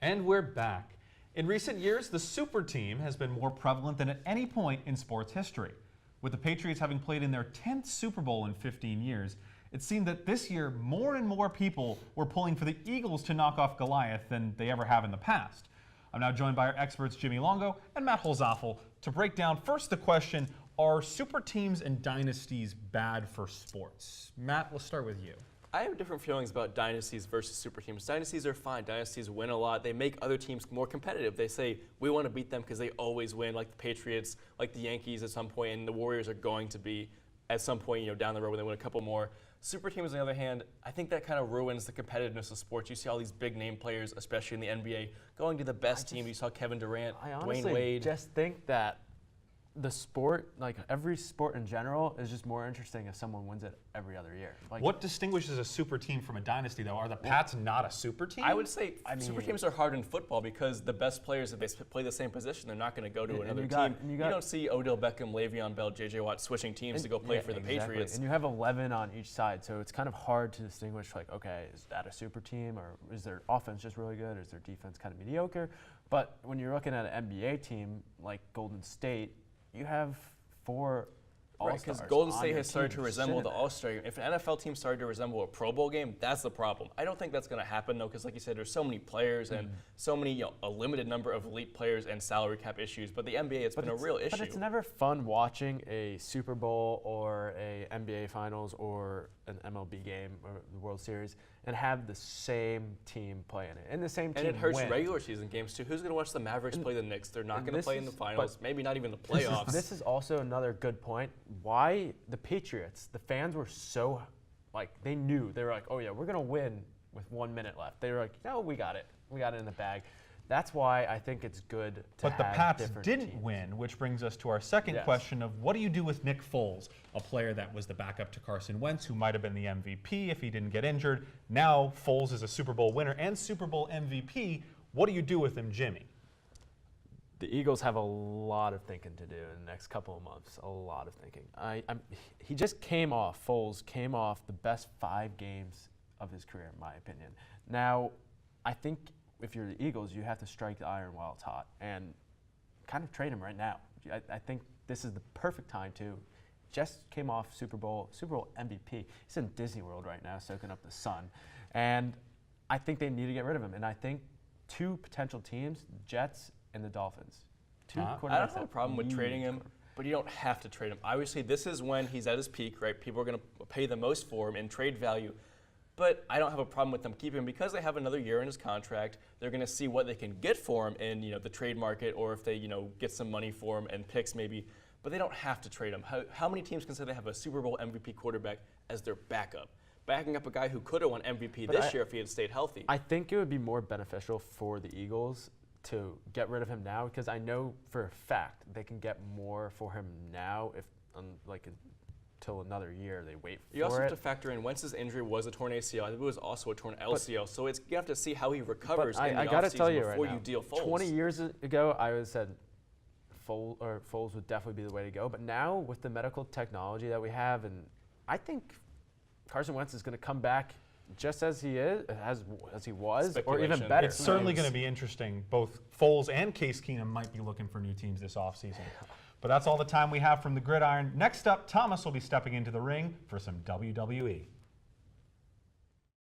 And we're back. In recent years, the super team has been more prevalent than at any point in sports history. With the Patriots having played in their 10th Super Bowl in 15 years, it seemed that this year more and more people were pulling for the Eagles to knock off Goliath than they ever have in the past. I'm now joined by our experts Jimmy Longo and Matt Holzapfel to break down first the question, are super teams and dynasties bad for sports? Matt, let's start with you. I have different feelings about dynasties versus super teams. Dynasties are fine. Dynasties win a lot. They make other teams more competitive. They say, we want to beat them because they always win, like the Patriots, like the Yankees at some point, and the Warriors are going to be at some point, down the road when they win a couple more. Super teams, on the other hand, I think that kind of ruins the competitiveness of sports. You see all these big name players, especially in the NBA, going to the best team. You saw Kevin Durant, Dwayne Wade. I just think that the sport, like every sport in general, is just more interesting if someone wins it every other year. Like, what distinguishes a super team from a dynasty, though? Are the Pats not a super team? I would say super teams are hard in football because the best players, if they play the same position, they're not going to go to another team. You don't see Odell Beckham, Le'Veon Bell, J.J. Watt switching teams to go play for the Patriots. And you have 11 on each side, so it's kind of hard to distinguish, like, okay, is that a super team, or is their offense just really good, or is their defense kind of mediocre? But when you're looking at an NBA team like Golden State, you have 4 all-stars. Right, because Golden State has started to resemble the All-Star game. If an NFL team started to resemble a Pro Bowl game, that's the problem. I don't think that's going to happen, though, because like you said, there's so many players and so many, a limited number of elite players and salary cap issues. But the NBA, it's been a real issue. But it's never fun watching a Super Bowl or a NBA Finals or an MLB game or the World Series and have the same team play in it. And the same team And it hurts win. regular season games, too. Who's going to watch the Mavericks play the Knicks? They're not going to play in the finals, maybe not even the playoffs. This is also another good point. Why the Patriots, the fans were so, they knew. They were like, oh, yeah, we're going to win with 1 minute left. They were like, no, we got it. We got it in the bag. That's why I think it's good to have But the Pats didn't teams. win, which brings us to our second question of what do you do with Nick Foles, a player that was the backup to Carson Wentz, who might have been the MVP if he didn't get injured. Now Foles is a Super Bowl winner and Super Bowl MVP. What do you do with him, Jimmy? The Eagles have a lot of thinking to do in the next couple of months, a lot of thinking. He just Foles came off the best 5 games of his career, in my opinion. Now, I think if you're the Eagles, you have to strike the iron while it's hot and kind of trade him right now. I think this is the perfect time to. Just came off Super Bowl MVP. He's in Disney World right now, soaking up the sun. And I think they need to get rid of him. And I think 2 potential teams, Jets and the Dolphins. I don't have a problem with trading him, but you don't have to trade him. Obviously, this is when he's at his peak, right? People are going to pay the most for him in trade value. But I don't have a problem with them keeping him because they have another year in his contract. They're going to see what they can get for him in the trade market, or if they get some money for him and picks maybe. But they don't have to trade him. How many teams can say they have a Super Bowl MVP quarterback as their backup? Backing up a guy who could have won MVP this year if he had stayed healthy. I think it would be more beneficial for the Eagles to get rid of him now, because I know for a fact they can get more for him now if until another year they wait for it. You also have to factor in Wentz's injury was a torn ACL. I think it was also a torn LCL. So you have to see how he recovers in the offseason before you deal Foles. 20 years ago, I would have said Foles would definitely be the way to go. But now with the medical technology that we have, and I think Carson Wentz is going to come back just as he was, or even better. It's certainly going to be interesting. Both Foles and Case Keenum might be looking for new teams this offseason. But that's all the time we have from the Gridiron. Next up, Thomas will be stepping into the ring for some WWE.